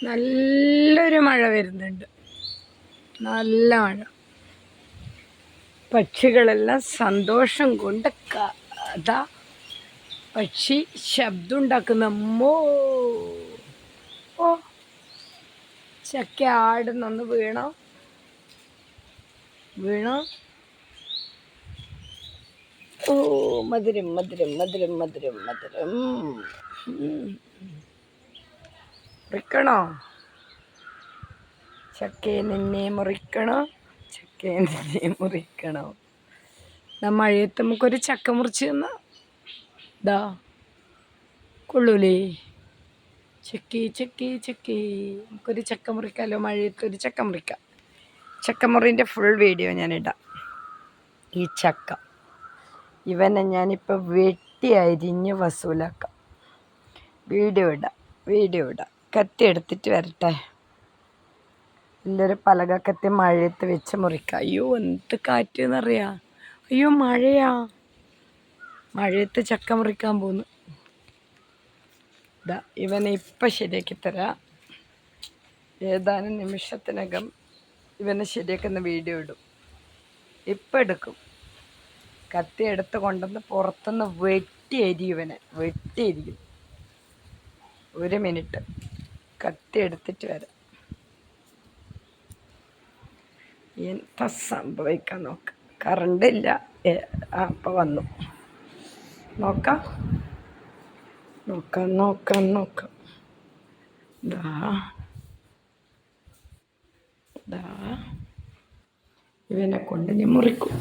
നല്ലൊരു മഴ വരുന്നുണ്ട്. നല്ല മഴ. പക്ഷികളെല്ലാം സന്തോഷം കൊണ്ട് കഥ പക്ഷി ശബ്ദം ഉണ്ടാക്കുന്ന ഓ ചക്ക ആടുന്നൊന്ന് വീണോ ഓ മധുരം മധുരം മധുരം മധുരം മധുരം. മുറിക്കണോ ചക്കയെ നിന്നെ മുറിക്കണോ? ചക്കയെ നിന്നെ മുറിക്കണോ? മഴയത്ത് നമുക്കൊരു ചക്ക മുറിച്ച് തന്നാ ദാ കൊള്ളൂലേ? ചക്കി ചക്കി ചക്കി നമുക്കൊരു ചക്ക മുറിക്കാമല്ലോ. മഴയത്തൊരു ചക്ക മുറിക്കാം. ചക്കമുറിൻ്റെ ഫുൾ വീഡിയോ ഞാനിടാം. ഈ ചക്ക ഇവനെ ഞാനിപ്പോൾ വെട്ടി അരിഞ്ഞ് വസൂലാക്കാം. വീഡിയോ ഇടാം. കത്തി എടുത്തിട്ട് വരട്ടെ. എല്ലാവരും പലകക്കത്തി മഴയത്ത് വെച്ച് മുറിക്കാം. അയ്യോ എന്ത് കാറ്റെന്നറിയാം. അയ്യോ മഴയാ. മഴയത്ത് ചക്ക മുറിക്കാൻ പോന്നു. ഇതാ ഇവനെ ഇപ്പം ശരിയാക്കി തരാം. ഏതാനും നിമിഷത്തിനകം ഇവനെ ശരിയാക്കുന്ന വീഡിയോ ഇടും. ഇപ്പം എടുക്കും. കത്തി എടുത്ത് കൊണ്ടുവന്ന് പുറത്തുനിന്ന് വെട്ടിയരിക്കും. 1 മിനിറ്റ് കത്തി എടുത്തിട്ട് വരാം. എന്താ സംഭവിക്കാൻ നോക്കാം. കറണ്ടില്ല. അപ്പം വന്നു. നോക്കാം. ഇവനെ കൊണ്ട് ഞാൻ മുറിക്കും.